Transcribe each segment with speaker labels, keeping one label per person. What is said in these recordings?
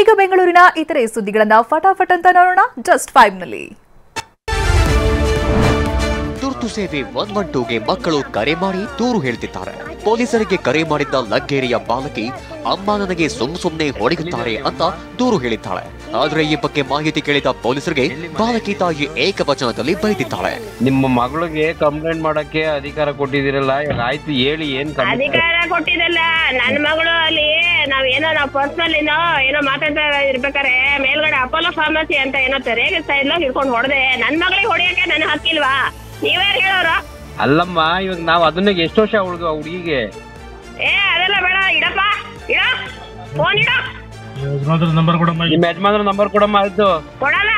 Speaker 1: ಈಗ ಬೆಂಗಳೂರಿನ ಇತರೆ ಸುದ್ದಿಗಳನ್ನ ಫಟಾಫಟ್ ಅಂತ ನೋಡೋಣ ಜಸ್ಟ್ 5 ನಲ್ಲಿ.
Speaker 2: ತುರ್ತು ಸೇವೆ 112ಗೆ ಮಕ್ಕಳು ಕರೆ ಮಾಡಿ ದೂರು ಹೇಳ್ತಿದ್ದಾರೆ. ಪೊಲೀಸರಿಗೆ ಕರೆ ಮಾಡಿದ್ದ ಲಗ್ಗೇರಿಯ ಬಾಲಕಿ ಅಮ್ಮ ನನಗೆ ಸುಮ್ಮನೆ ಹೊಡೆಯುತ್ತಾರೆ ಅಂತ ದೂರು ಹೇಳಿದ್ದಾಳೆ. ಆದ್ರೆ ಈ ಬಗ್ಗೆ ಮಾಹಿತಿ ಕೇಳಿದ ಪೊಲೀಸರಿಗೆ ಬಾಲಕಿ ತಾಯಿ ಏಕವಚನದಲ್ಲಿ ಬೈದಿದ್ದಾಳೆ.
Speaker 3: ನಿಮ್ಮ ಮಗಳಿಗೆ ಕಂಪ್ಲೇಂಟ್ ಮಾಡಕ್ಕೆ ಅಧಿಕಾರ ಕೊಟ್ಟಿದ್ದೀರಲ್ಲ, ಆಯ್ತು ಹೇಳಿ ಏನ್
Speaker 4: ಅಧಿಕಾರ ಕೊಟ್ಟಿದ್ದಲ್ಲ. ನನ್ನ ಮಗಳು ಅಲ್ಲಿ ನಾವು ಪರ್ಸನಲ್ ಏನೋ ಮಾತಾಡ್ತಾ ಇರ್ಬೇಕಾರೆ ಮೇಲ್ಗಡೆ ಅಪೋಲೋ ಫಾರ್ಮಸಿ ಅಂತ ಏನೋ ರೇಗಿಸ್ತಾ ಇದ್ಲು, ಹಿಡ್ಕೊಂಡು ಹೊಡೆದೆ. ನನ್ ಮಗಳಿಗೆ ಹೊಡೆಯಕ್ಕೆ ನನ್ನ ಹಕ್ಕಿಲ್ವಾ? ನೀವ್ಯಾರು ಹೇಳೋರು?
Speaker 3: ಅಲ್ಲಮ್ಮ, ಇವಾಗ ನಾವ್ ಅದನ್ನ ಎಷ್ಟು ವರ್ಷ ಹುಡುಗಿಗೆ
Speaker 4: ಅದೆಲ್ಲ ಬೇಡ, ಇಡಪ್ಪ ಇಡ ಫೋನ್ ಇಡ.
Speaker 3: ನಿಮ್ಮ ಯಜಮಾನ್ರ ನಂಬರ್ ಕೊಡಮ್ಮ. ಆಯ್ತು
Speaker 4: ಕೊಡಲ್ಲ.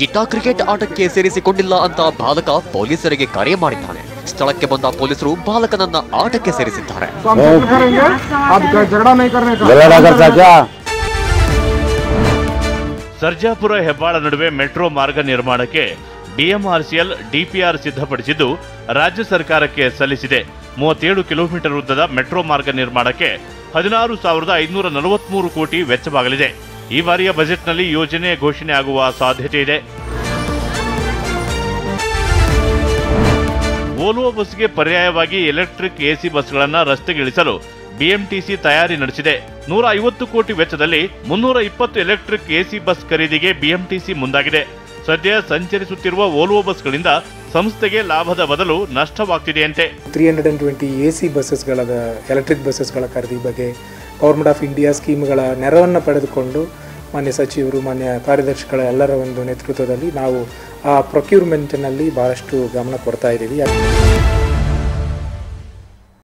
Speaker 2: ಇಟ ಕ್ರಿಕೆಟ್ ಆಟಕ್ಕೆ ಸೇರಿಸಿಕೊಂಡಿಲ್ಲ ಅಂತ ಬಾಲಕ ಪೊಲೀಸರಿಗೆ ಕರೆ ಮಾಡಿದ್ದಾನೆ. ಸ್ಥಳಕ್ಕೆ ಬಂದ ಪೊಲೀಸರು ಬಾಲಕನನ್ನ ಆಟಕ್ಕೆ ಸೇರಿಸಿದ್ದಾರೆ.
Speaker 5: ಸರ್ಜಾಪುರ ಹೆಬ್ಬಾಳ ನಡುವೆ ಮೆಟ್ರೋ ಮಾರ್ಗ ನಿರ್ಮಾಣಕ್ಕೆ ಡಿಎಂಆರ್ಸಿಎಲ್ ಡಿಪಿಆರ್ ಸಿದ್ಧಪಡಿಸಿದ್ದು ರಾಜ್ಯ ಸರ್ಕಾರಕ್ಕೆ ಸಲ್ಲಿಸಿದೆ. 37 ಕಿಲೋಮೀಟರ್ ಉದ್ದದ ಮೆಟ್ರೋ ಮಾರ್ಗ ನಿರ್ಮಾಣಕ್ಕೆ 16,543 ಕೋಟಿ ವೆಚ್ಚವಾಗಲಿದೆ. ಈ ಬಾರಿಯ ಬಜೆಟ್ನಲ್ಲಿ ಯೋಜನೆ ಘೋಷಣೆ ಆಗುವ ಸಾಧ್ಯತೆ ಇದೆ. ವೋಲ್ವೋ ಬಸ್ಗೆ ಪರ್ಯಾಯವಾಗಿ ಎಲೆಕ್ಟ್ರಿಕ್ ಎಸಿ ಬಸ್ಗಳನ್ನು ರಸ್ತೆಗಿಳಿಸಲು ಬಿಎಂಟಿಸಿ ತಯಾರಿ ನಡೆಸಿದೆ. 150 ಕೋಟಿ ವೆಚ್ಚದಲ್ಲಿ 320 ಎಲೆಕ್ಟ್ರಿಕ್ ಎಸಿ ಬಸ್ ಖರೀದಿಗೆ ಬಿಎಂಟಿಸಿ ಮುಂದಾಗಿದೆ. ಸದ್ಯ ಸಂಚರಿಸುತ್ತಿರುವ ವೋಲ್ವೋ ಬಸ್ಗಳಿಂದ ಸಂಸ್ಥೆಗೆ ಲಾಭದ ಬದಲು ನಷ್ಟವಾಗ್ತಿದೆಯಂತೆ.
Speaker 6: 320 ಎಸಿ ಬಸ್ಸಸ್ಗಳ ಎಲೆಕ್ಟ್ರಿಕ್ ಬಸ್ಸಸ್ಗಳ ಖರೀದಿ ಬಗ್ಗೆ ಗೌರ್ಮೆಂಟ್ ಆಫ್ ಇಂಡಿಯಾ ಸ್ಕೀಮ್ಗಳ ನೆರವನ್ನು ಪಡೆದುಕೊಂಡು ಮಾನ್ಯ ಸಚಿವರು, ಮಾನ್ಯ ಕಾರ್ಯದರ್ಶಿಗಳ ಎಲ್ಲರ ಒಂದು ನೇತೃತ್ವದಲ್ಲಿ ನಾವು ಆ ಪ್ರೊಕ್ಯೂರ್ಮೆಂಟ್ನಲ್ಲಿ ಭಾಳಷ್ಟು ಗಮನ ಕೊಡ್ತಾ ಇದ್ದೀವಿ.